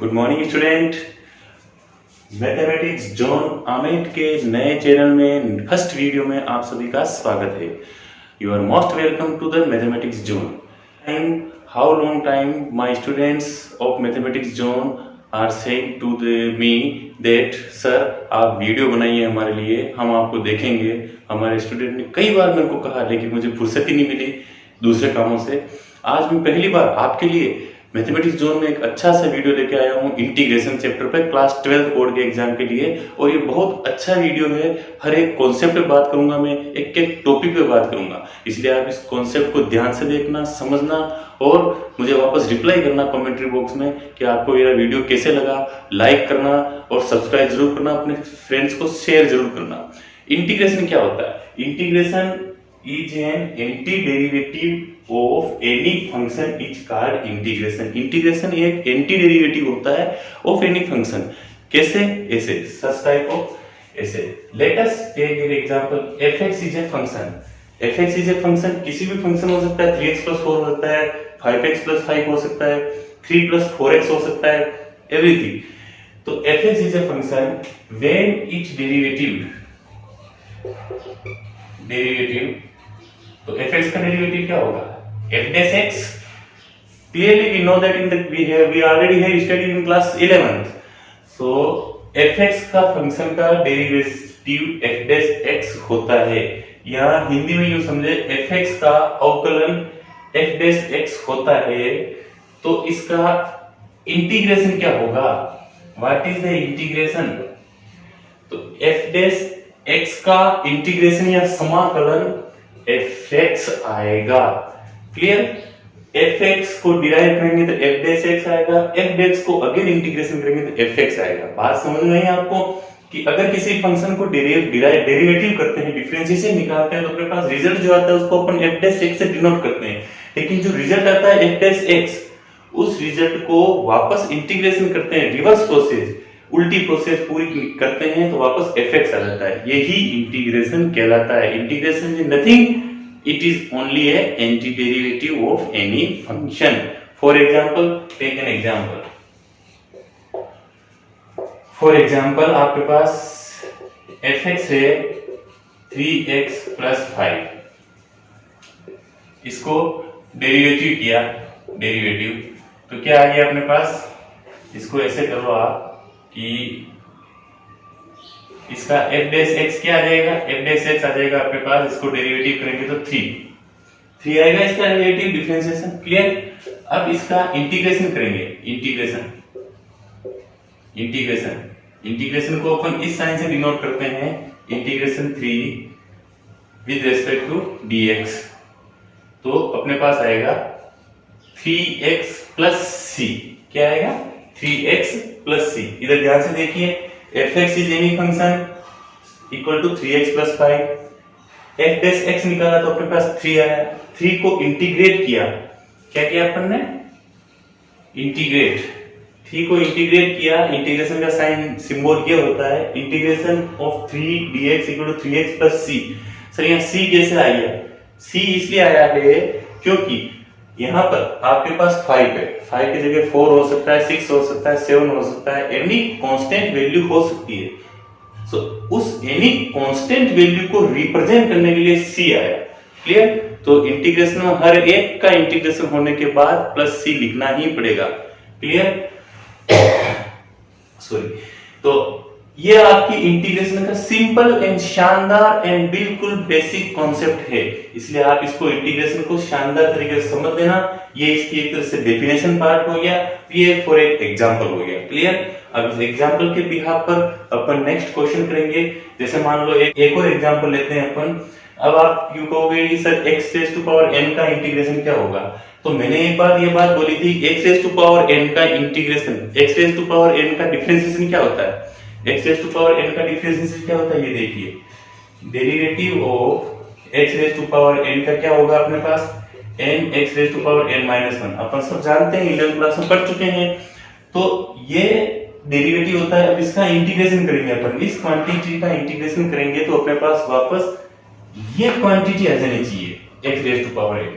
Good morning student. Mathematics zone Aamir के नए channel में फर्स्ट वीडियो में आप सभी का स्वागत है। You are most welcome to the Mathematics Zone. And how long time my students of Mathematics Zone are saying to me that sir आप वीडियो बनाइए हमारे लिए, हम आपको देखेंगे। हमारे स्टूडेंट ने कई बार मेरे को कहा, लेकिन मुझे फुर्सत ही नहीं मिली दूसरे कामों से। आज मैं पहली बार आपके लिए मैथमेटिक्स जोन में एक अच्छा सा वीडियो लेके आया हूँ इंटीग्रेशन चैप्टर पे, क्लास 12 बोर्ड के एग्जाम के लिए। और ये बहुत अच्छा वीडियो है। हर एक कॉन्सेप्ट पे बात करूंगा, मैं एक एक टॉपिक पे बात करूंगा, इसलिए आप इस कॉन्सेप्ट को ध्यान से देखना, समझना और मुझे वापस रिप्लाई करना कमेंट्री बॉक्स में कि आपको मेरा वीडियो कैसे लगा। लाइक करना और सब्सक्राइब जरूर करना, अपने फ्रेंड्स को शेयर जरूर करना। इंटीग्रेशन क्या होता है? Integration is an antiderivative of any function is called integration। Integration एक एंटी डेरिवेटिव होता है of any function। कैसे? ऐसे, such type of ऐसे। Let us take an example। fx is a function। fx is a function किसी भी function हो सकता है। 3x plus 4 हो सकता है, 5x plus 5 हो सकता है, 3 plus 4x हो सकता है, everything। तो fx is a function when its derivative तो fx का डेरिवेटिव क्या होगा? f dash x। Clearly we know that we already have studied in class 11th। So fx का फंक्शन का डेरिवेटिव f dash x होता है। यहाँ हिंदी में यूं समझे, fx का अवकलन f dash x होता है। तो इसका इंटीग्रेशन क्या होगा? What is the integration? तो f dash x का इंटीग्रेशन या समाकलन fx आएगा। क्लियर? fx को डिराइव करेंगे तो f dash x आएगा, f dash को अगेन इंटीग्रेशन करेंगे तो fx आएगा। बात समझ में आई आपको कि अगर किसी फंक्शन को डेरिवेटिव करते हैं, डिफरेंशिएशन निकालते हैं, तो अपने पास रिजल्ट जो आता है उसको अपन f dash x से डिनोट करते हैं। लेकिन जो रिजल्ट आता है f dash x, उस रिजल्ट को वापस इंटीग्रेशन करते हैं, रिवर्स प्रोसेस, उल्टी प्रोसेस पूरी करते हैं, तो वापस fx आ जाता है। यही इंटीग्रेशन कहलाता है। Integration is nothing, it is only a antiderivative of any function. For example, take an example. For example आपके पास fx है 3x plus 5। इसको डेरिवेटिव किया, डेरिवेटिव तो क्या आ गया अपने पास? इसको ऐसे कर लो आप कि इसका f dash x क्या आ जाएगा? f dash x आ जाएगा अपने पास। इसको डेरिवेटिव करेंगे तो 3 आएगा इसका डेरिवेटिव, डिफरेंशिएशन। क्लियर? अब इसका इंटीग्रेशन करेंगे। इंटीग्रेशन को अपन इस साइन से डिनोट करते हैं, integration 3 with respect to dx। तो अपने पास आएगा 3x plus c। क्या आएगा? 3x plus c। इधर ध्यान से देखिए, fx is any function equal to 3x plus 5। f dash x निकाला तो अपने पास 3 आया। 3 को इंटीग्रेट किया। क्या किया अपन ने? इंटीग्रेट। 3 को इंटीग्रेट किया। इंटीग्रेशन का साइन सिंबल क्या होता है? Integration of 3 dx equal to 3x plus c। Sir यहाँ c कैसे आ गया? c इसलिए आया है क्योंकि यहाँ पर आपके पास 5 है। 5 की जगह 4 हो सकता है, 6 हो सकता है, 7 हो सकता है, एनी कांस्टेंट वैल्यू हो सकती है। सो उस एनी कांस्टेंट वैल्यू को रिप्रेजेंट करने के लिए c आया। क्लियर? तो इंटीग्रेशन में हर एक का इंटीग्रेशन होने के बाद प्लस c लिखना ही पड़ेगा। क्लियर? सॉरी। तो ये आपकी इंटीग्रेशन का सिंपल एंड शानदार एंड बिल्कुल बेसिक कॉन्सेप्ट है, इसलिए आप इसको इंटीग्रेशन को शानदार तरीके से समझ लेना। ये इसकी एक तरह से डेफिनेशन पार्ट हो गया, ये फॉर एक एग्जांपल हो गया। क्लियर? अब इस एग्जांपल के बिहाफ पर अपन नेक्स्ट क्वेश्चन करेंगे। जैसे मान लो एक और एग्जांपल लेते हैं अपन। अब आप क्यों कहोगे sir x raise to power n का इंटीग्रेशन क्या होगा? तो मैंने एक बार ये बात बोली थी, x raise to power n का integration, x raise to power n का डिफरेंशिएशन क्या होता है? x raise to power n का डिफरेंशिएशन क्या होता है? ये देखिए, derivative of x raise to power n का क्या होगा अपने पास? n x raise to power n minus 1। अपन सब जानते हैं, 11th क्लास में पढ़ चुके हैं। तो ये डेरिवेटिव होता है। अब इसका इंटीग्रेशन करेंगे अपन, इस क्वांटिटी का इंटीग्रेशन करेंगे तो अपने पास वापस ये क्वांटिटी आ जानी चाहिए, x raise to power n।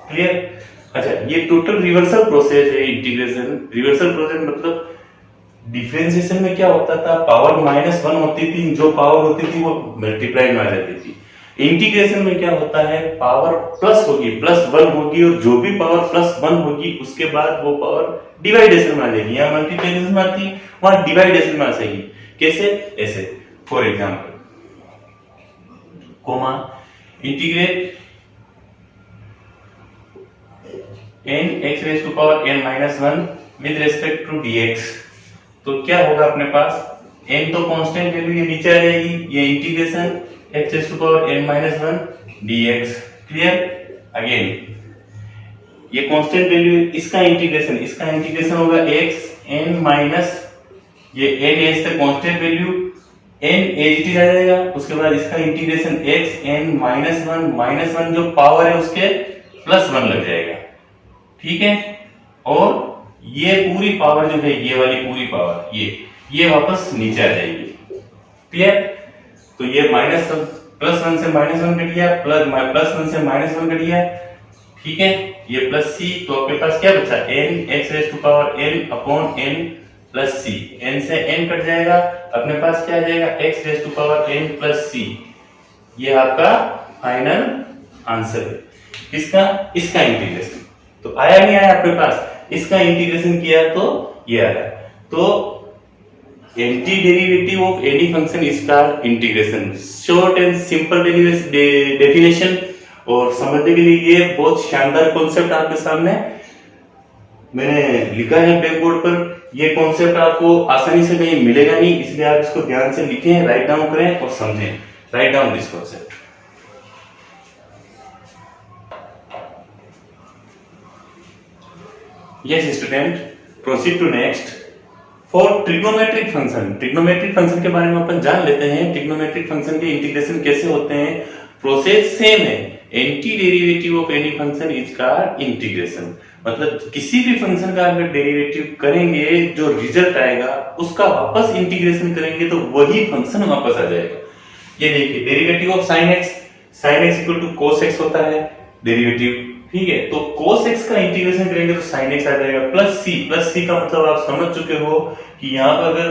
Clear? अच्छा, ये टोटल रिवर्सल प्रोसेस है इंटीग्रेशन। रिवर्सल प्रोसेस मतलब डिफरेंशिएशन में क्या होता था, पावर -1 होती थी, जो पावर होती थी वो मल्टीप्लाई में आ जाती थी। इंटीग्रेशन में क्या होता है, पावर प्लस होगी, +1 होगी, और जो भी पावर +1 होगी उसके बाद वो पावर डिवाइडेशन में आ जाएगी। यहाँ मल्टीप्लिकेशन में आती, वहां डिवाइडेशन में आ जाएगी। कैसे, ऐसे for example comma integrate n(x⁻n-1) with respect to dx। तो क्या होगा अपने पास, n तो कांस्टेंट वैल्यू ये नीचे आ जाएगी, ये integration x⁻n-1 dx। Clear, again ये कांस्टेंट वैल्यू, इसका इंटीग्रेशन होगा x n माइनस ये n एज तक कांस्टेंट वैल्यू n एज टी आ जाएगा, उसके बाद इसका इंटीग्रेशन x n-1 जो पावर है उसके +1 लग जाएगा। ठीक है, और ये पूरी पावर जो है, ये वाली पूरी पावर ये वापस नीचे आ जाएगी। क्लियर, तो ये +1 से -1 कट गया, +1 से -1 कट गया। ठीक है, ये +c, तो आपके पास क्या बचा, n(x⁻n/n + c। n से n कट जाएगा, अपने पास क्या आ जाएगा, x⁻n + c। ये आपका फाइनल आंसर है। इसका इंटीग्रेशन तो आया नहीं आया अपने पास, इसका इंटीग्रेशन किया तो ये आया। तो anti derivative of any function इसका integration, short and simple definition. और समझने के लिए ये बहुत शानदार कॉन्सेप्ट आपके सामने मैंने लिखा है ब्लैक बोर्ड पर। ये कॉन्सेप्ट आपको आसानी से कहीं मिलेगा नहीं, इसलिए आप इसको ध्यान से लिखें, राइट डाउन करें और समझें। Right down this concept. Yes student, proceed to next. For trigonometric function, trigonometric function के बारे में अपन जान लेते हैं। trigonometric function के इंटीग्रेशन कैसे होते हैं, प्रोसेस सेम है। Anti derivative of any function is का इंटीग्रेशन, मतलब किसी भी फंक्शन का अगर डेरिवेटिव करेंगे, जो रिजल्ट आएगा उसका वापस इंटीग्रेशन करेंगे तो वही फंक्शन वापस आ जाएगा। ये देखिए, derivative of sin x equal to cos x होता है डेरिवेटिव। ठीक है, तो cos x का इंटीग्रेशन करेंगे तो sin x आ जाएगा, प्लस c का मतलब आप समझ चुके हो कि यहाँ पर अगर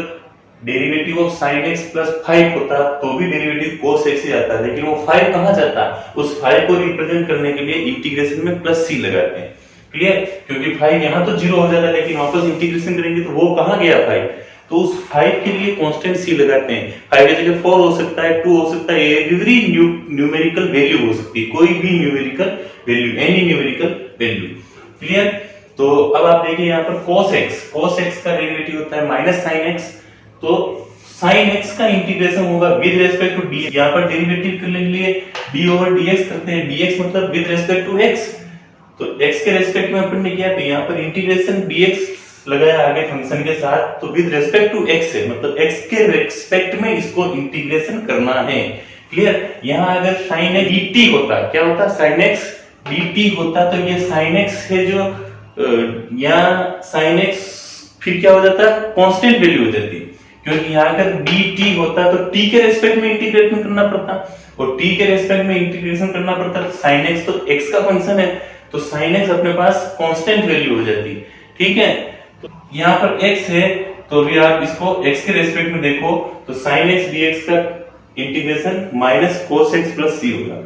डेरिवेटिव ऑफ sin x + 5 होता तो भी डेरिवेटिव cos x ही आता है, लेकिन वो 5 कहाँ जाता, उस 5 को रिप्रेजेंट करने के लिए इंटीग्रेशन में +c लगाते हैं। क्लियर, क्योंकि 5 यहाँ तो 0 हो जाता है, लेकिन वापस इंटीग्रेशन करेंगे तो वो कहाँ गया 5, तो उस 5 के लिए कांस्टेंट c लगाते हैं। 5 की जगह 4 हो सकता है, 2 हो सकता है, एवरी न्यूमेरिकल वैल्यू हो सकती है, कोई भी numerical value, any numerical value. Clear, तो अब आप देखिए यहाँ पर cos x का डेरिवेटिव होता है -sin x, तो sin x का इंटीग्रेशन होगा विद रिस्पेक्ट टू dx। यहाँ पर डेरिवेटिव करने के लिए d/dx करते हैं, dx मतलब विद रिस्पेक्ट टू x, तो x के रिस्पेक्ट में अपन ने किया, तो यहाँ पर इंटीग्रेशन dx लगाया आगे फंक्शन के साथ, तो विद रिस्पेक्ट टू x है, मतलब x के रिस्पेक्ट में इसको इंटीग्रेशन करना है। क्लियर, यहाँ अगर sin x dt होता, क्या होता, sin x dt होता, तो ये sin x है जो यहाँ sin x फिर क्या हो जाता, कांस्टेंट वैल्यू हो जाती, क्योंकि यहाँ अगर dt होता तो t के रिस्पेक्ट में इंटीग्रेशन करना पड़ता, और t के रिस्पेक्ट में इंटीग्रेशन करना पड़ता, sin x तो x का फंक्शन है, तो sin x अपने पास कांस्टेंट वैल्यू हो जाती। ठीक है, तो यहाँ पर x है, तो भी आप इसको x के रिस्पेक्ट में देखो, तो sin x dx का इंटीग्रेशन -cos x + c होगा।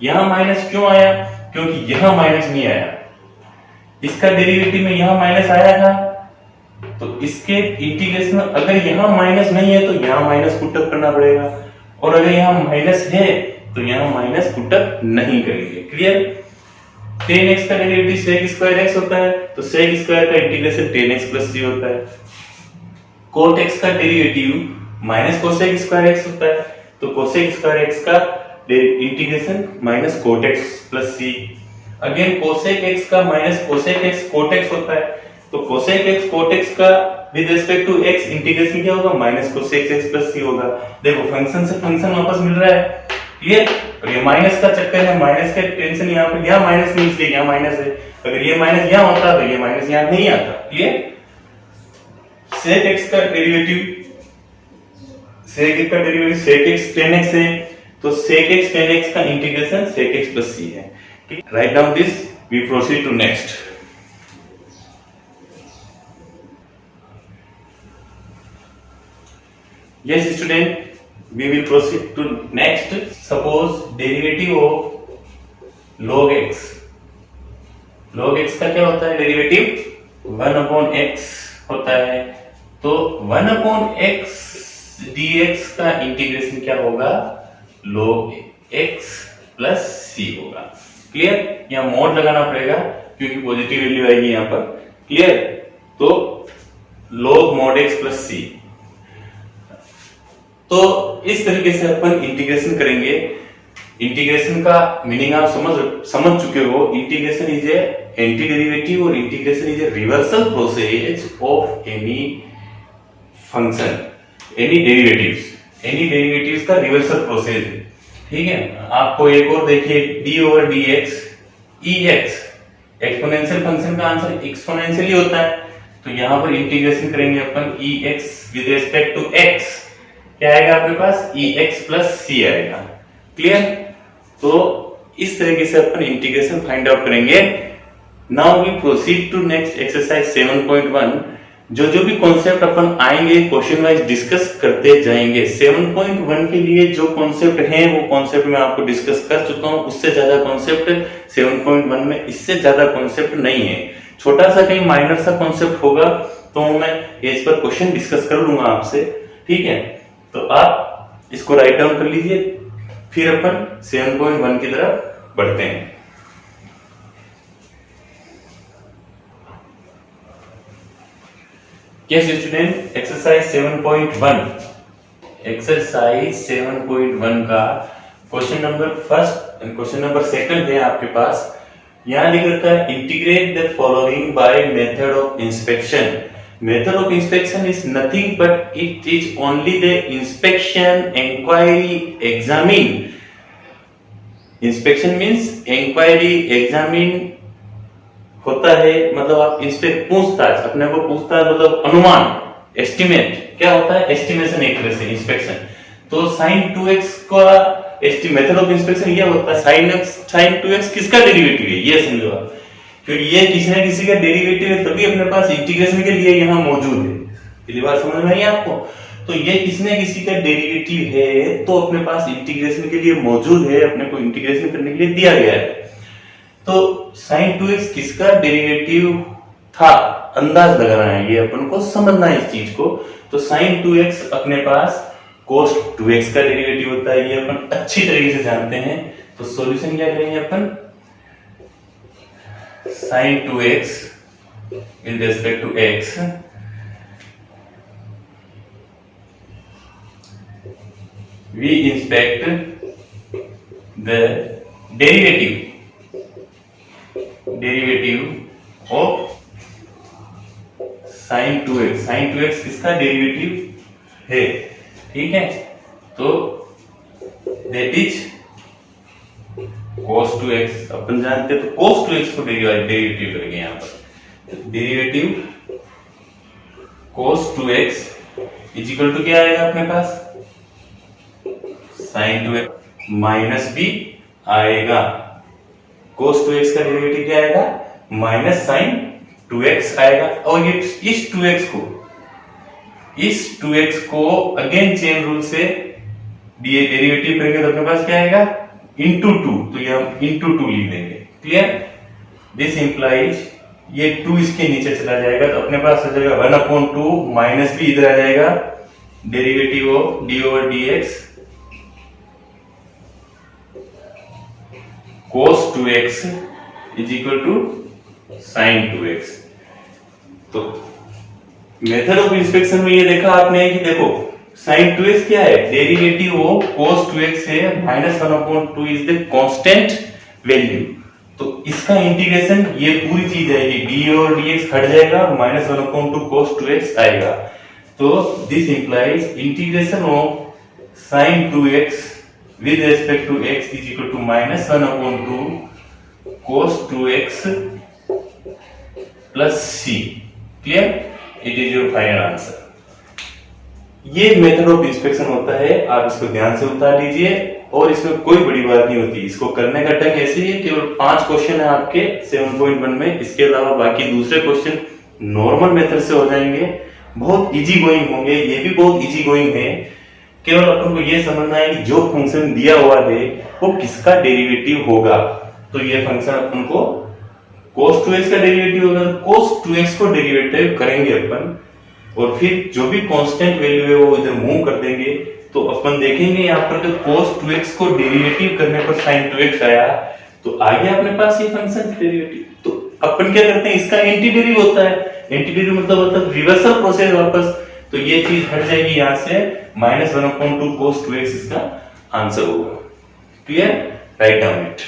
यहाँ माइनस क्यों आया, क्योंकि यहाँ माइनस नहीं आया, इसका डेरिवेटिव में यहाँ माइनस आया था, तो इसके इंटीग्रेशन में अगर यहाँ माइनस नहीं है तो यहाँ माइनस पुटअप करना पड़ेगा, और अगर यहाँ माइनस है तो यहाँ माइनस पुटअप नहीं करेंगे। क्लियर, tan x का डेरिवेटिव sec² x होता है, तो sec² का इंटीग्रेशन tan x + c होता है। cot x का डेरिवेटिव -cosec² x होता है, तो cosec² x का integration -cot x + c। Again cosec x का -cosec x cot x होता है, तो cosec x cot x का with respect to x integration क्या होगा, -cosec x + c होगा। देखो फंक्शन से फंक्शन वापस मिल रहा है। क्लियर, और ये माइनस का चक्कर है, माइनस का टेंशन यहाँ पर, यहाँ माइनस नहीं इसलिए यहाँ माइनस है, अगर ये माइनस यहाँ होता तो ये माइनस यहाँ नहीं आता। क्लियर, sec x का derivative sec x tan x है, तो sec x tan x का इंटीग्रेशन sec x + c है। Write down this, we proceed to next. Yes student, we will proceed to next. Suppose derivative of log x. log x का क्या होता है derivative? 1/x होता है। तो 1/x dx का इंटीग्रेशन क्या होगा? log x प्लस c होगा। क्लियर? यहाँ मॉड लगाना पड़ेगा क्योंकि पॉजिटिव वैल्यू आएगी यहाँ पर। क्लियर? तो log mod x plus c। तो इस तरीके से अपन इंटीग्रेशन करेंगे। इंटीग्रेशन का मीनिंग आप समझ चुके हो। Integration is a anti derivative और integration is a reversal process of any function, any derivatives का रिवर्सल प्रोसेस है। ठीक है, आपको एक और देखिए, d/dx ex, एक्सपोनेंशियल फंक्शन का आंसर एक्सपोनेंशियली होता है। तो यहां पर इंटीग्रेशन करेंगे अपन ex with respect to x, क्या आएगा आपके पास? ex प्लस c आएगा। क्लियर? तो इस तरीके से अपन इंटीग्रेशन फाइंड आउट करेंगे। Now we proceed to next exercise 7.1। जो भी कॉन्सेप्ट अपन आएंगे क्वेश्चन वाइज डिस्कस करते जाएंगे। 7.1 के लिए जो कॉन्सेप्ट हैं वो कॉन्सेप्ट मैं आपको डिस्कस कर चुका हूं। उससे ज्यादा कॉन्सेप्ट 7.1 में, इससे ज्यादा कॉन्सेप्ट नहीं है। छोटा सा कहीं माइनर सा कॉन्सेप्ट होगा तो मैं इस पर क्वेश्चन डिस्कस कर लूंगा आपसे। ठीक है, तो आप इसको राइट डाउन कर लीजिए, फिर अपन 7.1 की तरफ बढ़ते हैं। यस स्टूडेंट, एक्सरसाइज 7.1 का क्वेश्चन नंबर सेकंड है आपके पास। यहां लिख रखा है integrate the following by method of inspection. Method of inspection is nothing but it is only the inspection, inquiry, examine. Inspection means inquiry, examine होता है, मतलब आप इंस्पेक्ट, पूछताछ, अपने को पूछताछ मतलब अनुमान, एस्टिमेट। क्या होता है? एस्टिमेशन एक तरह से इंस्पेक्शन। तो sin 2x का मेथड ऑफ इंस्पेक्शन ये होता है। sin 2x किसका डेरिवेटिव है ये समझो आप, क्योंकि ये किसी न किसी का डेरिवेटिव है, तभी अपने पास इंटीग्रेशन के लिए यहाँ मौजूद है। पहली बार समझ में आई आपको? तो ये किसी न किसी का डेरिवेटिव है तो अपने पास इंटीग्रेशन के लिए मौजूद है, अपने को इंटीग्रेशन करने के लिए दिया गया है। तो sin 2x किसका डेरिवेटिव था अंदाज लगाना है, ये अपन को समझना है इस चीज को। तो sin 2x अपने पास cos 2x का डेरिवेटिव होता है, ये अपन अच्छी तरीके से जानते हैं। तो सॉल्यूशन क्या करेंगे अपन? sin 2x with respect to x we inspect the derivative of sin 2x। sin 2x किसका डेरिवेटिव है? ठीक है, तो that is cos 2x अपन जानते हैं। तो cos 2x को डेरिवेटिव करेंगे यहाँ पर। Derivative cos 2x is equal to क्या आएगा अपने पास? sin 2x माइनस b आएगा। cos 2x का डेरिवेटिव क्या आएगा? माइनस sin 2x आएगा। और ये इस 2x को अगेन चेन रूल से डेरिवेटिव करेंगे तो अपने पास क्या आएगा? इंटू 2। तो ये हम इंटू 2 लिख देंगे। क्लियर? दिस इंप्लाइज ये 2 इसके नीचे चला जाएगा तो अपने पास हो जाएगा 1/2 माइनस भी इधर आ जाएगा। Derivative of d/dx cos 2x is equal to sin 2x। तो मेथड ऑफ इंस्पेक्शन में ये देखा आपने कि देखो sin 2x क्या है? डेरिवेटिव ऑफ cos 2x है, -1/2 इज द कांस्टेंट वैल्यू। तो इसका इंटीग्रेशन ये पूरी चीज आएगी, d और dx हट जाएगा, -1/2 cos 2x आएगा। तो this implies integration of sin 2x with respect to x is equal to -1/2 cos 2x plus c। Clear? It is your final answer। ये मेथड ऑफ इंस्पेक्शन होता है, आप इसको ध्यान से उतार लीजिए और इसमें कोई बड़ी बात नहीं होती। इसको करने का ढंग ऐसे ही है, केवल 5 क्वेश्चन है आपके 7.1 में। इसके अलावा बाकी दूसरे क्वेश्चन नॉर्मल मेथड से हो जाएंगे। बहुत इजी गोइंग होंगे, ये भी बहुत इजी गोइंग है। केवल अपन को ये समझना है कि जो फंक्शन दिया हुआ है वो किसका डेरिवेटिव होगा। तो ये फंक्शन अपन को cos 2x का डेरिवेटिव होगा, cos 2x को डेरिवेटिव करेंगे अपन, और फिर जो भी कांस्टेंट वैल्यू है वो इधर मूव कर देंगे। तो अपन देखेंगे यहाँ पर कि cos 2x को डेरिवेटिव करने पर sin 2x आया, तो आ गया अपने पास ये फंक्शन डेरिवेटिव। तो अपन क्या करते हैं, इसका एंटीडेरिव होता है, एंटीडेरिव मतलब होता है रिवर्सल प्रोसेस वापस। तो ये चीज हट जाएगी यहाँ से, -1/2 cos 2x इसका आंसर होगा। Clear? Write down it.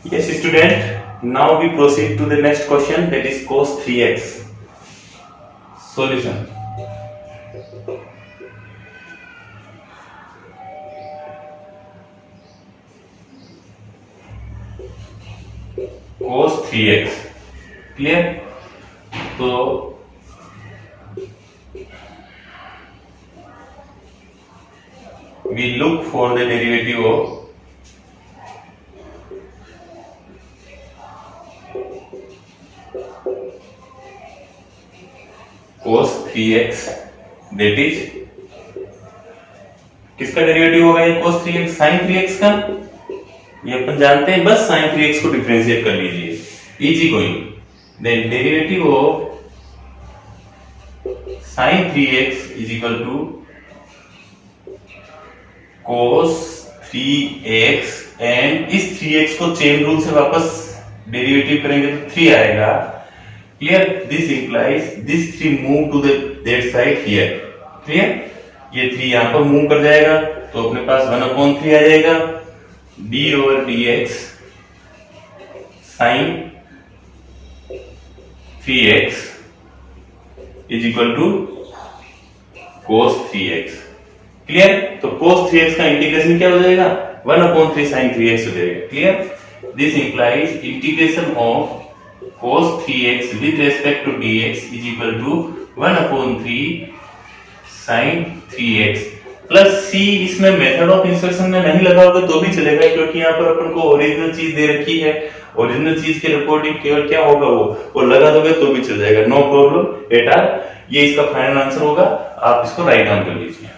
Yes student, now we proceed to the next question, that is cos 3x. Solution. Cos 3x. Clear? तो we look for the derivative of cos 3x, that is किसका derivative होगा ये cos 3x, sin 3x का। ये अपन जानते हैं, बस sin 3x को डिफरेंशिएट कर लीजिए, easy going. Then derivative of sin 3x is equal to cos 3x, and इस 3x को चेन रूल से वापस डेरिवेटिव करेंगे तो 3 आएगा। Clear? This implies this 3 move to that side here. Clear? ये 3 यहाँ पर मूव कर जाएगा, तो अपने पास 1/3 आ जाएगा, d/dx sin 3x is equal to cos 3x। Clear? तो cos 3x का इंटीग्रेशन क्या हो जाएगा, 1/3 sin 3x हो जाएगा। Clear? This implies integration of cos 3x with respect to dx is equal to 1/3 sin 3x plus c। इसमें method of insertion में नहीं लगा होगा तो भी चलेगा, क्योंकि यहाँ पर अपन को ओरिजिनल चीज दे रखी है। ओरिजिनल चीज के रिकॉर्डिंग केवल क्या होगा, वो लगा दोगे तो भी चल जाएगा, नो प्रॉब्लम एट ऑल। ये इसका फाइनल आंसर होगा, आप इसको राइट डाउन कर लीजिए।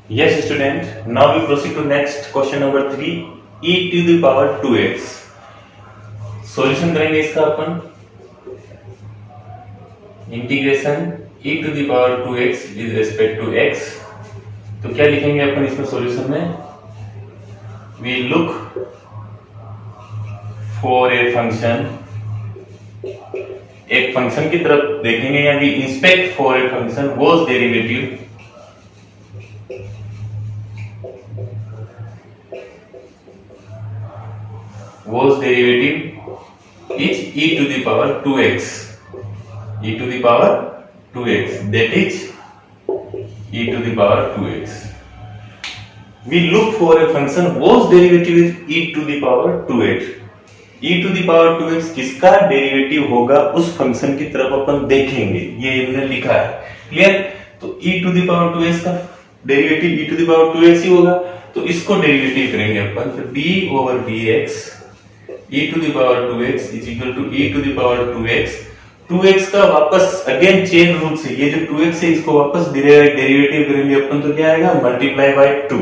Yes student, now we proceed to next question number 3, e to the power 2x। Solution करेंगे इसका अपन, integration e to the power 2x with respect to x। तो क्या लिखेंगे अपन इसमें सॉल्यूशन में, we look for a function, एक function की तरफ देखेंगे, या we inspect for a function whose derivative is e to the power 2x, e to the power 2x, that is e to the power 2x। We look for a function whose derivative is e to the power 2x। e to the power 2x किसका derivative होगा उस function की तरफ अपन देखेंगे, ये हमने लिखा है। क्लियर? तो e to the power 2x का derivative e to the power 2x ही होगा, तो इसको डेरिवेटिव करेंगे अपन, तो d/dx e to the power 2x is equal to e to the power 2x। 2x का वापस अगेन चेन रूल से ये जो 2x है इसको वापस डेरिवेटिव करेंगे अपन, तो क्या आएगा, multiply by 2।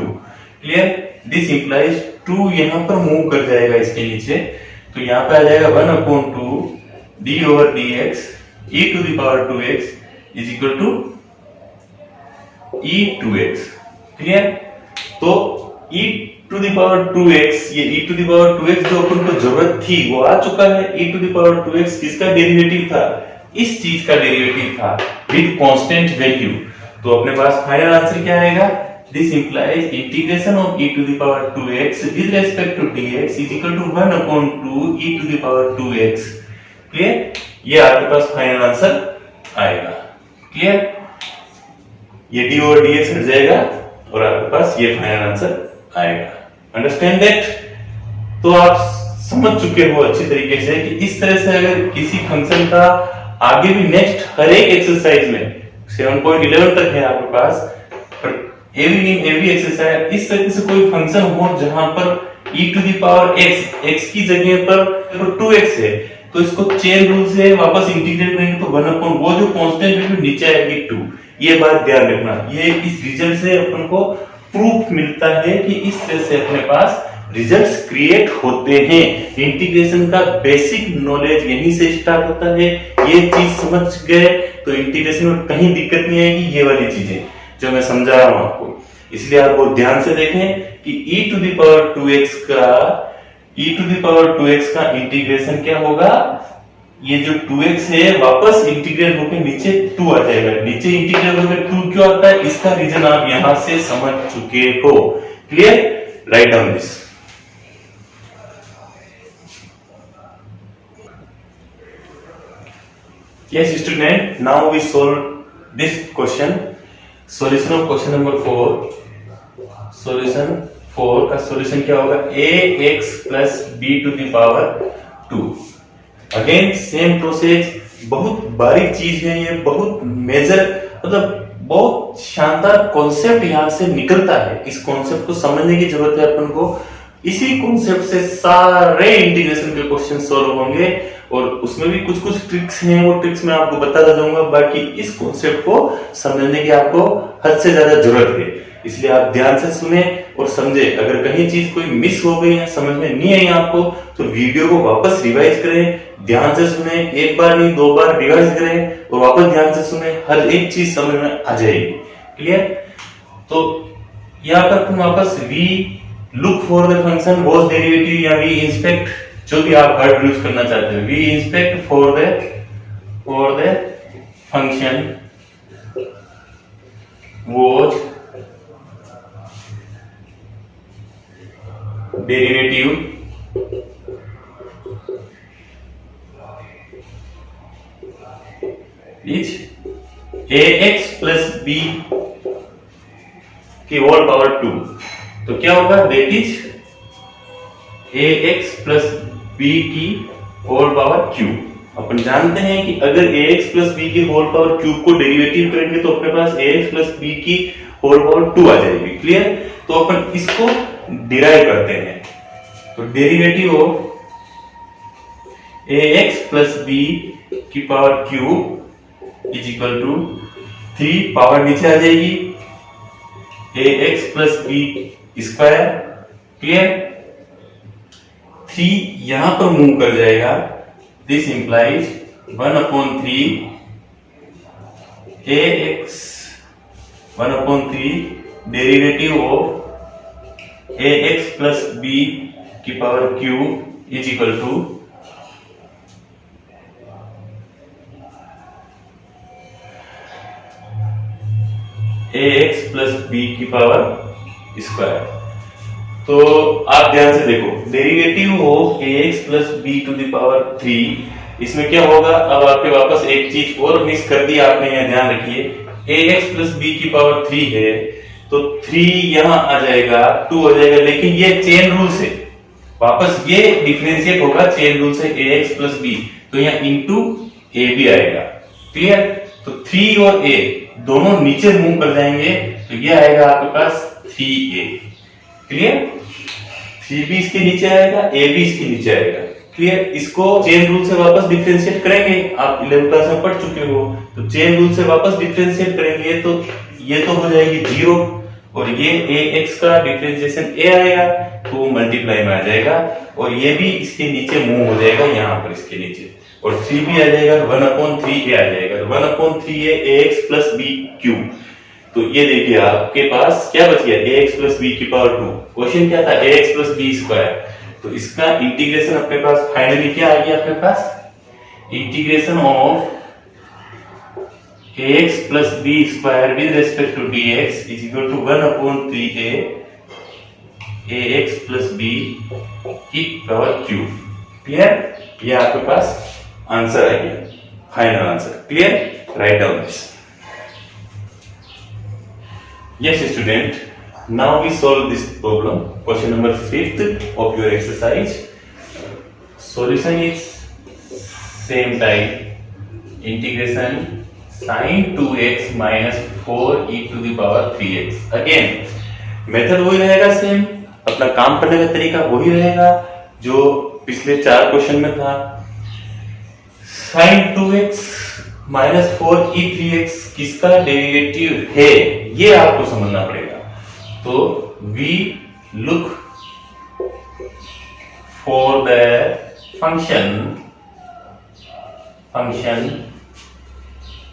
Clear? This implies 2 यहाँ पर मूव कर जाएगा इसके नीचे, तो यहाँ पे आ जाएगा 1/2 d/dx e to the power 2x is equal to e2x। Clear? तो e to the power 2x, ये e to the power 2x जो अपन को जरूरत थी वो आ चुका है। e to the power 2x किसका डेरिवेटिव था, इस चीज का डेरिवेटिव था विद कांस्टेंट वैल्यू। तो अपने पास फाइनल आंसर क्या आएगा, this implies integration of e to the power 2x with respect to dx is equal to 1/2 e to the power 2x। Clear? ये आपके पास फाइनल आंसर आएगा। क्लियर? ये d और dx हट जाएगा और आपके पास ये फाइनल आंसर आएगा। Understand that? तो आप समझ चुके हो अच्छी तरीके से कि इस तरह से अगर किसी फंक्शन का आगे भी नेक्स्ट हर एक एक्सरसाइज में 7.11 तक है आपके पास, पर एवरी एक्सरसाइज इस तरीके से कोई फंक्शन हो जहां पर e to the power x की जगह पर 2x है, तो इसको चेन रूल से वापस इंटीग्रेट करेंगे तो 1 अपॉन वो जो कांस्टेंट वैल्यू नीचे आएगी 2। ये बात ध्यान रखना, ये इस रिजल्ट से अपन को प्रूफ मिलता है कि इस तरह से अपने पास रिजल्ट्स क्रिएट होते हैं। इंटीग्रेशन का बेसिक नॉलेज यहीं से स्टार्ट होता है। ये चीज समझ गए तो इंटीग्रेशन में कहीं दिक्कत नहीं आएगी। ये वाली चीजें जो मैं समझा रहा हूं आपको, इसलिए आप बहुत ध्यान से देखें कि e to the power 2x का इंटीग्रेशन क्या होगा। ये जो 2x है वापस इंटीग्रेट होकर नीचे 2 आ जाएगा। नीचे इंटीग्रेट होकर 2 क्यों आता है, इसका रीजन आप यहां से समझ चुके हो। Clear? Write down this. Yes student, now we solve this question. Solution of question number 4. Solution 4 का solution क्या होगा, ax plus b to the power 2. Again same process, बहुत बारीक चीज है ये, बहुत मेजर, मतलब बहुत शानदार कॉन्सेप्ट यहाँ से निकलता है। इस कॉन्सेप्ट को समझने की जरूरत है अपन को। इसी कॉन्सेप्ट से सारे इंटीग्रेशन के क्वेश्चन सॉल्व होंगे और उसमें भी कुछ कुछ ट्रिक्स हैं, वो ट्रिक्स मैं आपको बताता जाऊंगा। बाकी इस कॉन्सेप्ट को समझने की आपको हद से ज्यादा जरूरत है, इसलिए आप ध्यान से सुने और समझे। अगर कहीं चीज कोई मिस हो गई है, समझ में नहीं आई आपको, तो वीडियो को वापस रिवाइज करें, ध्यान से सुने, एक बार नहीं 2 बार रिवाइज करें और वापस ध्यान से सुने, हर एक चीज समझ में आ जाएगी। क्लियर? तो यहाँ पर तुम वापस look for the function was derivative या वी इंस्पेक्ट, जो भी आप वर्ड यूज करना चाहते हो, we inspect for the function was derivative is ax plus b की होल पावर 2। तो क्या होगा, that is ax plus b की होल पावर क्यूब। अपन जानते हैं कि अगर ax प्लस b की होल पावर क्यूब को डेरिवेटिव करेंगे तो अपने पास ax प्लस b की होल पावर 2 आ जाएगी। क्लियर? तो अपन इसको डिराइव करते हैं, तो derivative of ax plus b की power cube is equal to 3, power नीचे आ जाएगी, ax plus b square. Clear? 3 यहां पर मूव कर जाएगा, this implies 1/3 ax 1/3 derivative of ax plus b की power cube is equal to ax plus b की पावर स्क्वायर। तो आप ध्यान से देखो, derivative of ax plus b to the power 3, इसमें क्या होगा, अब आपके वापस एक चीज और मिस कर दी आपने, यहाँ ध्यान रखिए, ax प्लस b की पावर 3 है तो 3 यहां आ जाएगा, 2 हो जाएगा, लेकिन ये चेन रूल से वापस ये डिफरेंशिएट होगा चेन रूल से ax प्लस b, तो यहाँ इंटू a भी आएगा। क्लियर? तो 3 और a दोनों नीचे मूव कर जाएंगे, तो ये आएगा आपके पास 3a। क्लियर? 3b इसके नीचे आएगा, a भी इसके नीचे आएगा। क्लियर? इसको चेन रूल से वापस डिफरेंशिएट करेंगे, आप 11th क्लास में पढ़ चुके हो, तो चेन रूल से वापस डिफरेंशिएट करेंगे तो ये तो हो जाएगी 0 और ये ax का डिफरेंशिएशन a आएगा तो वो मल्टीप्लाई में आ जाएगा और ये भी इसके नीचे मूव हो जाएगा, यहाँ पर इसके नीचे, और 3b आ जाएगा, 1/3a आ जाएगा, 1/3a ax plus b cube. तो ये देखिए आपके पास क्या बच गया, ax प्लस b की पावर 2। क्वेश्चन क्या था, ax प्लस b स्क्वायर। तो इसका इंटीग्रेशन अपने पास फाइनली क्या आ गया, अपने पास integration of ax plus b square with respect to dx is equal to 1/3a ax plus b की पावर क्यूब। क्लियर? ये आपके पास आंसर आ गया, final answer. Clear? Write down this. Yes student, now we solve this problem, question number 5th of your exercise. Solution is same type, integration sin 2x minus 4e to the power 3x। Again method वही रहेगा, same, अपना काम करने का तरीका वही रहेगा जो पिछले 4 क्वेश्चन में था। sin 2x minus 4e 3x किसका डेरिवेटिव है ये आपको समझना पड़ेगा। तो we look for the function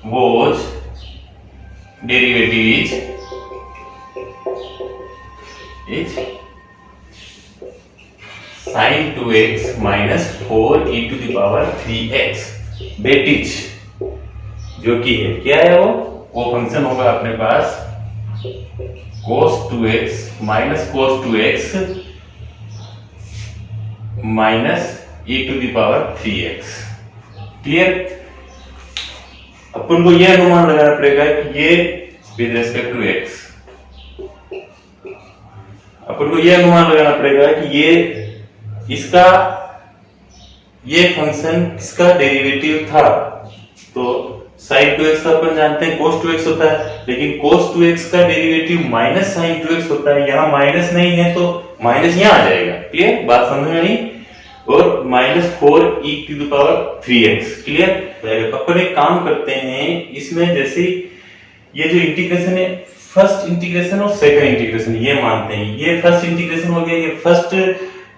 whose derivative is sin 2x minus 4e to the power 3x, that is जो कि है क्या है, वो फंक्शन होगा अपने पास cos 2x minus cos 2x minus e to the power 3x। Clear? अपन को यह अनुमान लगाना पड़ेगा कि ये विद रेस्पेक्ट टू x, अपन को यह अनुमान लगाना पड़ेगा कि ये फंक्शन किसका डेरिवेटिव था। तो sin 2x का अपन जानते हैं cos 2x होता है, लेकिन cos 2x का डेरिवेटिव माइनस sin 2x होता है। यहाँ माइनस नहीं है तो माइनस यहाँ आ जाएगा। क्लियर? बात समझ में आई? और minus 4e to the power 3x। Clear? अपन एक काम करते हैं इसमें, जैसे ये जो इंटीग्रेशन है, फर्स्ट इंटीग्रेशन और सेकंड इंटीग्रेशन, ये मानते हैं ये फर्स्ट इंटीग्रेशन हो गया, ये फर्स्ट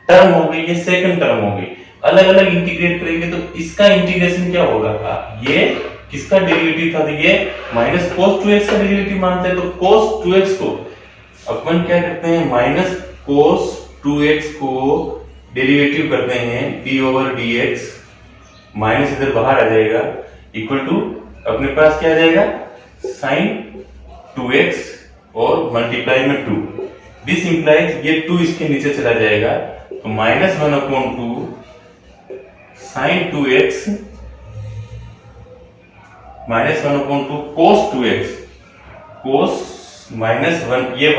टर्म हो गई, ये सेकंड टर्म हो गई। अलग अलग इंटीग्रेट करेंगे तो इसका इंटीग्रेशन क्या होगा, ये किसका डेरिवेटिव था, तो ये माइनस cos 2x का डेरिवेटिव मानते हैं। तो cos 2x को अपन क्या करते हैं, माइनस cos 2x को डेरिवेटिव करते हैं d ओवर dx, माइनस इधर बाहर आ जाएगा, इक्वल टू अपने पास क्या आ जाएगा sin 2x और मल्टीप्लाई में 2। दिस इंप्लाइज ये 2 इसके नीचे चला जाएगा, तो minus 1/2 sin 2x minus 1/2 cos 2x, cos minus 1, ये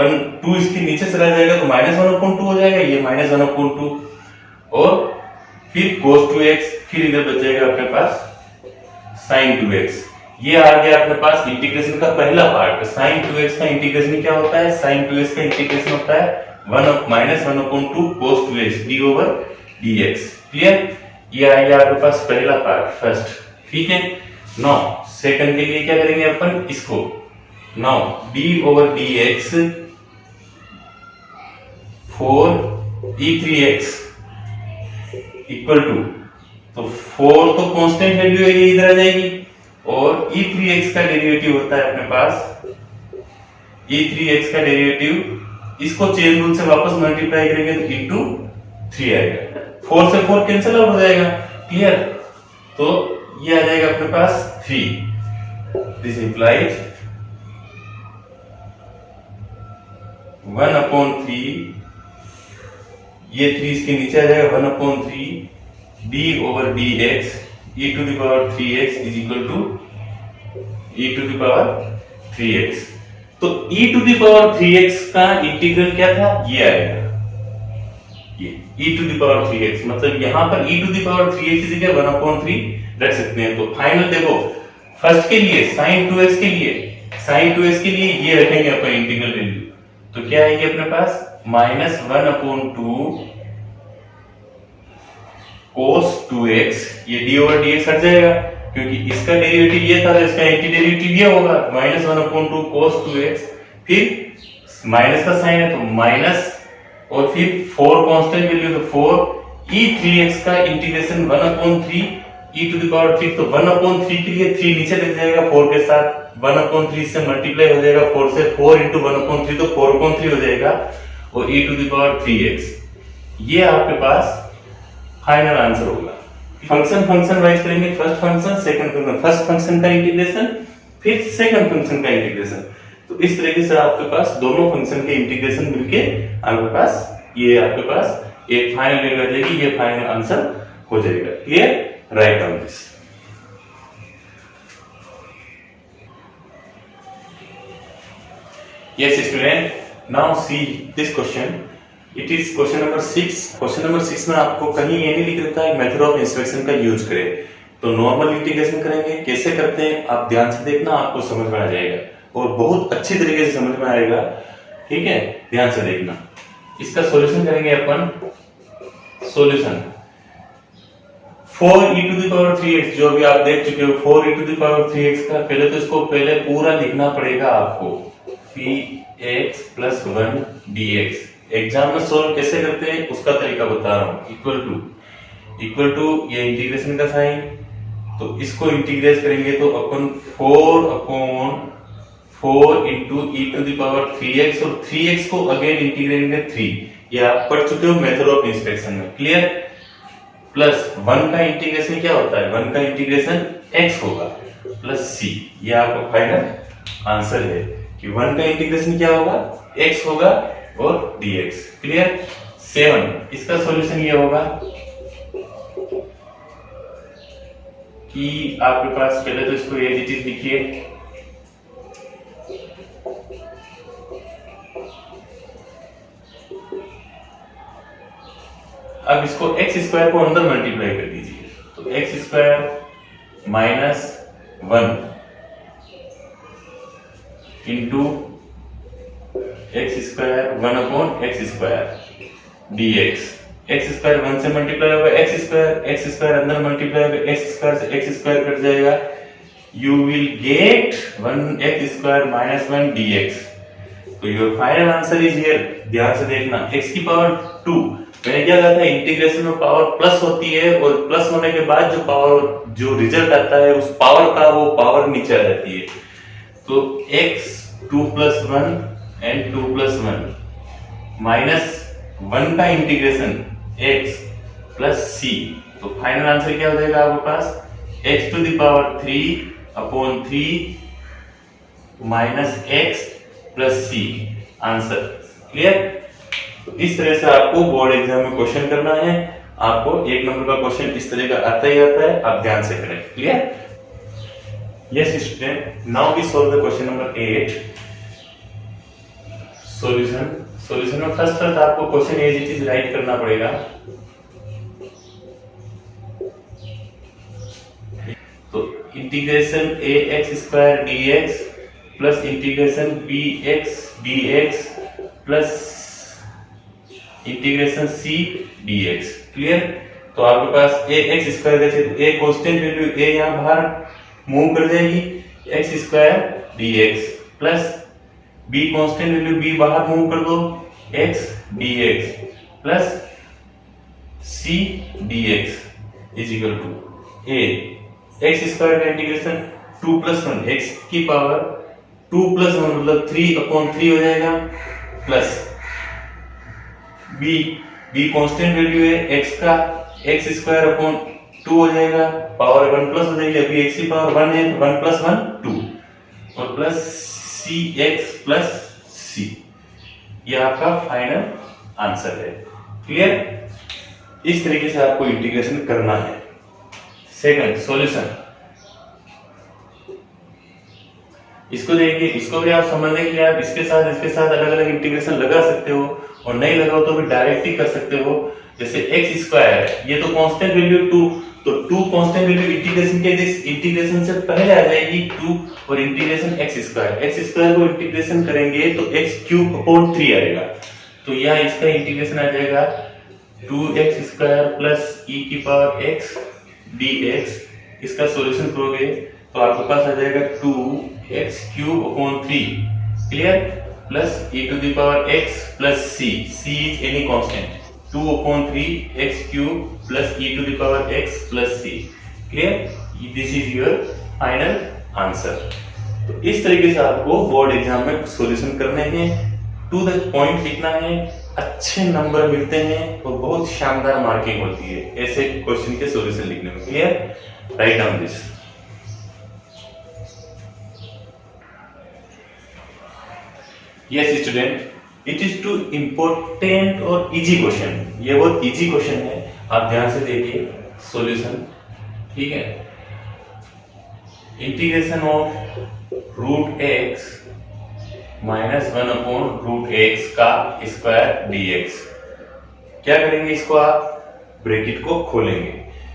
2 इसके नीचे चला जाएगा तो माइनस 1/2 हो जाएगा, ये माइनस 1/2 और फिर cos 2x, फिर इधर बच जाएगा अपने पास sin 2x। ये आ गया अपने पास इंटीग्रेशन का पहला पार्ट। sin 2x का इंटीग्रेशन क्या होता है, sin 2x का इंटीग्रेशन होता है minus 1/2 cos 2x d over dx। Clear? ये आ गया आपके पास पहला पार्ट, फर्स्ट। ठीक है, नाउ सेकंड के लिए क्या करेंगे अपन, इसको now d over dx 4e3x equal to, तो 4 तो कांस्टेंट वैल्यू है, ये इधर आ जाएगी, और e3x का डेरिवेटिव होता है अपने पास, e3x का डेरिवेटिव, इसको चेन रूल से वापस मल्टीप्लाई करेंगे तो इंटू 3 आएगा, 4 से 4 कैंसिल आउट हो जाएगा। क्लियर? तो ये आ जाएगा अपने पास 3। दिस इंप्लाइज 1/3, ये 3 इसके नीचे आ जाएगा, 1/3 d over dx e to the power 3x is equal to e to the power 3x। तो e to the power 3x का इंटीग्रल क्या था, ये आएगा, ये e to the power 3x, मतलब यहां पर e to the power 3x की जगह 1/3 रख सकते हैं। तो फाइनल देखो, फर्स्ट के लिए sin 2x के लिए ये रखेंगे अपन इंटीग्रल वैल्यू, तो क्या आएगी अपने पास माइनस 1/2 cos 2x, ये d ओवर dx हट जाएगा क्योंकि इसका डेरिवेटिव ये था, तो इसका एंटी डेरिवेटिव ये होगा, माइनस 1/2 cos 2x, फिर माइनस का साइन है तो माइनस, और फिर 4 कांस्टेंट वैल्यू, तो 4e3x का integration 1/3 e to the power 3, तो 1/3 के लिए 3 नीचे लग जाएगा 4 के साथ, 1/3 से मल्टीप्लाई हो जाएगा 4 से, 4 into 1/3 तो 4/3 हो जाएगा, और e to the power 3x। ये आपके पास फाइनल आंसर होगा। फंक्शन वाइज करेंगे, first function, second function, first function का इंटीग्रेशन, फिर सेकंड फंक्शन का इंटीग्रेशन। तो इस तरीके से आपके पास दोनों फंक्शन के इंटीग्रेशन मिलके आपके पास एक फाइनल वैल्यू आ जाएगी, ये फाइनल आंसर हो जाएगा। Clear? Write down this. Yes student, now see this question. It is question number 6। Question number 6 में आपको कहीं ये नहीं लिख रखा है मेथड ऑफ इंस्पेक्शन का यूज करें। तो नॉर्मल इंटीग्रेशन करेंगे, कैसे करते हैं आप ध्यान से देखना, आपको समझ में आ जाएगा और बहुत अच्छी तरीके से समझ में आएगा। ठीक है, ध्यान से देखना। इसका सॉल्यूशन करेंगे अपन। सॉल्यूशन 4e⁻3x, जो भी आप देख चुके हो 4e⁻3x का, पहले तो इसको पूरा लिखना पड़ेगा आपको, px + 1 dx। एग्जाम में सोल्व कैसे करते हैं उसका तरीका बता रहा हूं। इक्वल टू ये इंटीग्रेशन का साइन, तो इसको इंटीग्रेट करेंगे तो अपन 4/4 × e⁻3x, और 3x को अगेन इंटीग्रेट करेंगे 3। ये आप पढ़ चुके हो मेथड ऑफ इंस्पेक्शन में, क्लियर। प्लस 1 का इंटीग्रेशन क्या होता है, 1 का इंटीग्रेशन x होगा प्लस c। ये आपका फाइनल आंसर है कि 1 का इंटीग्रेशन क्या होगा, x होगा और dx, क्लियर। 7, इसका सॉल्यूशन ये होगा कि आपके पास पहले तो इसको ये चीज लिखिए, अब इसको x² को अंदर मल्टीप्लाई कर दीजिए, तो x² - 1 into x² 1/x² dx। x² 1 से मल्टीप्लाई होगा, x² अंदर मल्टीप्लाई होगा, x² से x² कट जाएगा, you will get 1x² - 1 dx। तो your final answer is here. ध्यान से देखना, x की पावर 2, मैंने क्या कहा था, इंटीग्रेशन में पावर प्लस होती है और प्लस होने के बाद जो रिजल्ट आता है उस पावर का, वो पावर नीचे आ जाती है। तो x 2 + 1 एंड 2 + 1 माइनस 1 का इंटीग्रेशन x प्लस c, तो फाइनल आंसर क्या हो जाएगा आपके पास, x⁻3/3 minus x plus c, answer, clear. इस तरह से आपको बोर्ड एग्जाम में क्वेश्चन करना है। आपको 1 नंबर का क्वेश्चन इस तरह का आता ही आता है, आप ध्यान से करें, clear. Yes student, now we solve the question number 8। Solution में फर्स्ट आपको question as it is write करना पड़ेगा। तो integration ax² dx plus integration bx dx plus integration c dx, clear. तो आपके पास ax² का a कांस्टेंट वैल्यू, a यहां बाहर मूव कर जाएगी, x² dx plus b constant value, b बाहर मूव कर दो, x dx plus c dx is equal to a x² का इंटीग्रेशन 2 + 1, x की पावर 2 + 1 मतलब 3/3 हो जाएगा, प्लस b कांस्टेंट वैल्यू है x का, x²/2 हो जाएगा, पावर 1 प्लस हो जाएगी, अभी x की पावर 1 है, 1 + 1 2, और प्लस cx प्लस c। ये आपका फाइनल आंसर है, क्लियर। इस तरीके से आपको इंटीग्रेशन करना है। सेकंड सॉल्यूशन, इसको देखिए, इसको भी आप समझने के लिए आप इसके साथ अलग अलग इंटीग्रेशन लगा सकते हो, और नहीं लगाओ तो भी डायरेक्ट ही कर सकते हो। जैसे x², ये तो कांस्टेंट वैल्यू 2, तो 2 कांस्टेंट वैल्यू इंटीग्रेशन से पहले आ जाएगी 2, और इंटीग्रेशन x² को इंटीग्रेशन करेंगे तो x³ आएगा, तो यह इसका इंटीग्रेशन आ जाएगा 2x² प्लस e⁻x dx। इसका सॉल्यूशन करोगे तो आपके पास आ जाएगा 2x³ 3, clear, plus e⁻x plus c is any constant, 2/3x³ plus e⁻x plus c, clear. This is your final answer. तो इस तरीके से आपको बोर्ड एग्जाम में सॉल्यूशन करने हैं, टू द पॉइंट लिखना है, अच्छे नंबर मिलते हैं और बहुत शानदार मार्किंग होती है ऐसे क्वेश्चन के सॉल्यूशन लिखने में, clear. Write down this. Yes student, it is too important और इजी क्वेश्चन, ये बहुत इजी क्वेश्चन है, आप ध्यान से देखिए सॉल्यूशन, ठीक है। इंटीग्रेशन ऑफ √x - 1/√x का स्क्वायर dx। क्या करेंगे, इसको आप ब्रैकेट को खोलेंगे,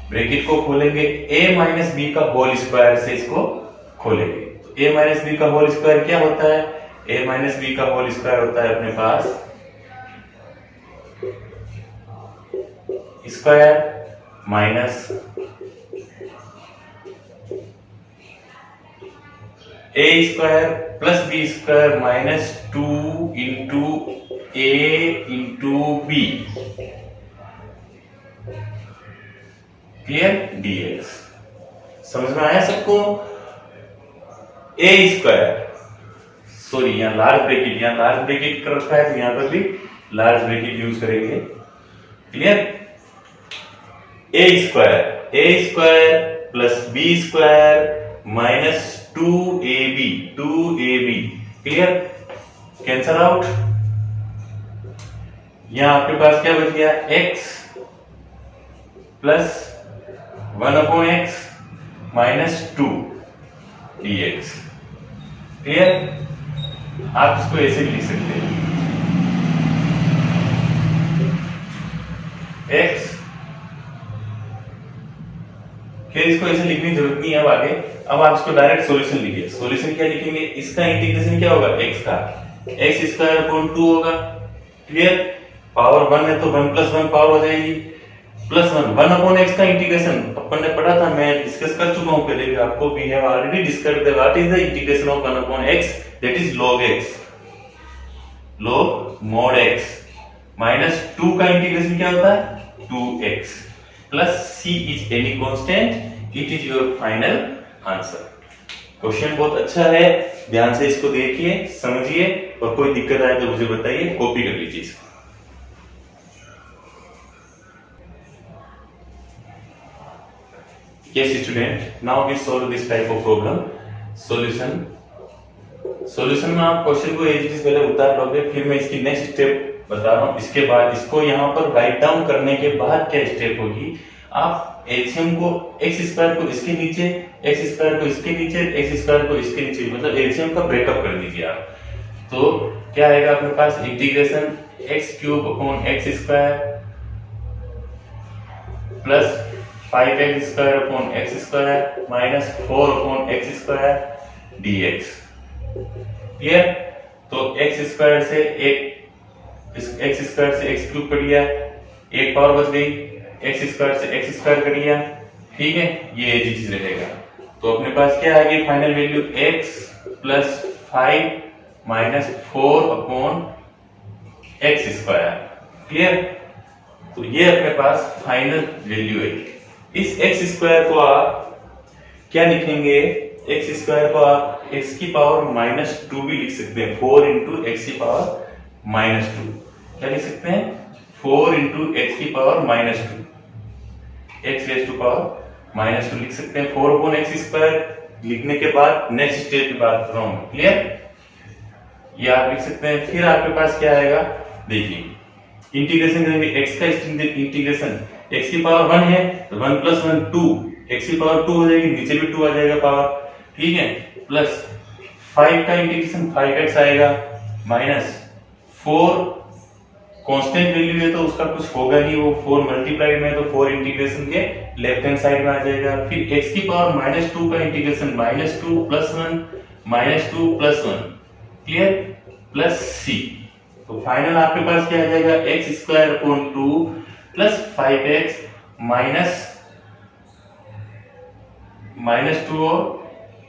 ब्रैकेट को खोलेंगे, a माइनस बी का होल स्क्वायर से इसको खोलेंगे। तो a माइनस बी का होल स्क्वायर क्या होता है? a माइनस बी का होल स्क्वायर होता है अपने पास square minus a square plus B square minus 2 into a into B, clear? dx। समझ में आया सबको? a स्क्वायर, सॉरी यहाँ लार्ज ब्रैकेट, यहाँ लार्ज ब्रैकेट कर रखा है तो यहाँ पर भी लार्ज ब्रैकेट यूज करेंगे, clear? a square plus B square minus 2ab, clear? Cancel out. यहां आपके पास क्या बच गया? x plus 1/x minus 2 dx, clear? आप इसको ऐसे भी लिख सकते हैं, x, फिर इसको ऐसे लिखने की जरूरत नहीं है अब आगे। अब आप इसको डायरेक्ट सॉल्यूशन लिखिए। सॉल्यूशन क्या लिखेंगे? इसका इंटीग्रेशन क्या होगा? x का x स्क्वायर अपॉन 2 होगा, क्लियर? पावर 1 है तो 1 प्लस 1 पावर हो जाएगी, प्लस 1 अपॉन x का इंटीग्रेशन अपन ने पढ़ा था, मैं डिस्कस कर चुका हूं पहले भी आपको। We have already discussed the what is the integration of 1 upon x, that is log x, log mod x minus 2 का इंटीग्रेशन क्या होता है? 2x plus c is any constant, it is your final answer. Question बहुत अच्छा है, ध्यान से इसको देखिए, समझिए, और कोई दिक्कत आए तो मुझे बताइए, कॉपी कर लीजिए इसको। Yes student, now we solve this type of problem. Solution में आप क्वेश्चन को एज इट इज पहले उतार लोगे, फिर मैं इसकी नेक्स्ट स्टेप बता रहा हूँ। इसके बाद इसको यहाँ पर राइट डाउन करने के बाद क्या स्टेप होगी, आप एलसीएम को एक्स स्क्वायर को इसके नीचे, एक्स स्क्वायर को इसके नीचे, एक्स स्क्वायर को इसके नीचे, मतलब एलसीएम का ब्रेकअप कर दीजिए आप। तो क्या आएगा अपने पास? Integration x cube upon x square plus 5x square upon x square minus 4 upon x square dx, clear? तो x स्क्वायर से x स्क्वायर से x क्यूब कट गया, एक पावर बच गई, x स्क्वायर से x स्क्वायर कट गया, ठीक है? ये चीज रहेगा। तो अपने पास क्या आ गई final value? x plus 5 minus 4 upon x square, clear? तो ये अपने पास फाइनल वैल्यू है। इस x स्क्वायर को आप क्या लिखेंगे? x स्क्वायर को आप x की पावर माइनस 2 भी लिख सकते हैं, 4 इंटू एक्स की पावर माइनस 2। क्या लिख सकते हैं? 4 इंटू एक्स की power minus 2, x raise to power minus 2 लिख सकते हैं। 4 अपॉन एक्स स्क्वायर लिखने के बाद नेक्स्ट स्टेप की बात कर रहा हूं, क्लियर? ये आप लिख सकते हैं। फिर आपके पास क्या आएगा? देखिए, इंटीग्रेशन करेंगे, x का इंटीग्रेशन, x की पावर 1 है तो 1 प्लस 1 2, x की पावर 2 हो जाएगी, नीचे भी 2 आ जाएगा पावर, ठीक है? प्लस 5 का इंटीग्रेशन 5x आएगा माइनस 4 कांस्टेंट वैल्यू है तो उसका कुछ होगा नहीं, वो 4 मल्टीप्लाइड में, तो 4 इंटीग्रेशन के लेफ्ट हैंड साइड में आ जाएगा। फिर x की पावर माइनस 2 का integration minus 2 plus 1 minus 2 plus 1, clear? Plus c। तो फाइनल आपके पास क्या आ जाएगा? X square upon 2 plus 5x minus 2, और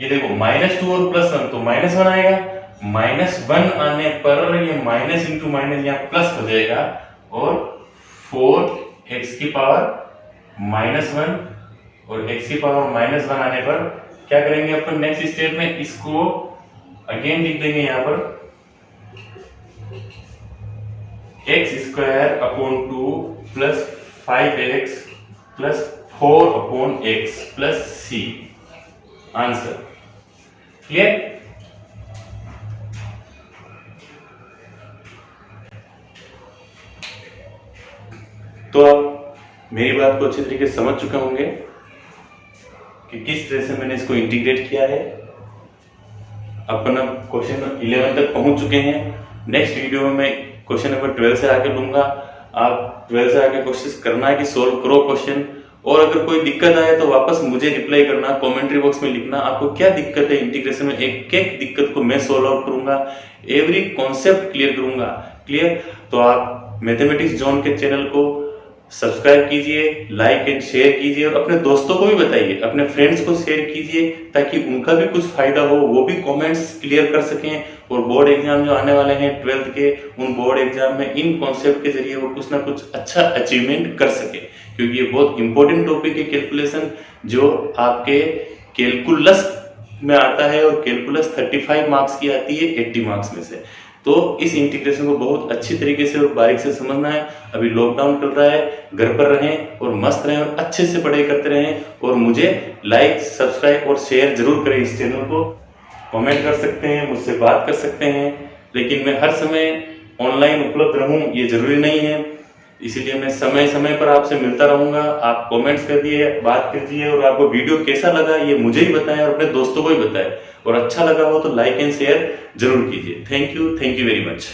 ये देखो माइनस 2 और प्लस 1 तो माइनस 1 आएगा, माइनस 1 आने पर ये माइनस इंटू माइनस यहाँ प्लस हो जाएगा, और 4x की पावर माइनस 1 और x की पावर माइनस 1 आने पर क्या करेंगे अपन नेक्स्ट स्टेप में? इसको अगेन लिख देंगे यहाँ पर x square upon 2 plus 5x plus 4 upon x plus c, answer, clear? तो आप मेरी बात को अच्छी तरीके से समझ चुके होंगे कि किस तरह से मैंने इसको इंटीग्रेट किया है। अपन अब क्वेश्चन 11 तक पहुंच चुके हैं। नेक्स्ट वीडियो में मैं क्वेश्चन नंबर 12 से आगे लूंगा। आप 12 से आगे कोशिश करना है कि सोल्व करो क्वेश्चन, और अगर कोई दिक्कत आए तो वापस मुझे रिप्लाई करना, कमेंट्री बॉक्स में लिखना आपको क्या दिक्कत है इंटीग्रेशन में। एक एक दिक्कत को मैं सोल्व आउट करूंगा, एवरी कॉन्सेप्ट क्लियर करूंगा। क्लियर? तो आप मैथमेटिक्स जोन के चैनल को सब्सक्राइब कीजिए, लाइक एंड शेयर कीजिए और अपने दोस्तों को भी बताइए, अपने फ्रेंड्स को शेयर कीजिए ताकि उनका भी कुछ फायदा हो, वो भी कमेंट्स क्लियर कर सकें और बोर्ड एग्जाम जो आने वाले हैं 12th के, उन बोर्ड एग्जाम में इन कॉन्सेप्ट के जरिए वो कुछ ना कुछ अच्छा अचीवमेंट कर सके, क्योंकि ये बहुत इंपॉर्टेंट टॉपिक है कैलकुलेशन, जो आपके कैलकुलस में आता है और कैलकुलस 35 मार्क्स की आती है 80 मार्क्स में से। तो इस इंटीग्रेशन को बहुत अच्छी तरीके से और बारीक से समझना है। अभी लॉकडाउन चल रहा है, घर पर रहें और मस्त रहें और अच्छे से पढ़ाई करते रहें और मुझे लाइक, सब्सक्राइब और शेयर जरूर करें इस चैनल को। कमेंट कर सकते हैं, मुझसे बात कर सकते हैं, लेकिन मैं हर समय ऑनलाइन उपलब्ध रहूं ये जरूरी नहीं है, इसीलिए मैं समय समय पर आपसे मिलता रहूंगा। आप कमेंट्स कर दिए, बात कीजिए और आपको वीडियो कैसा लगा ये मुझे ही बताएं और अपने दोस्तों को भी बताएं, और अच्छा लगा हो तो लाइक एंड शेयर जरूर कीजिए। Thank you very much.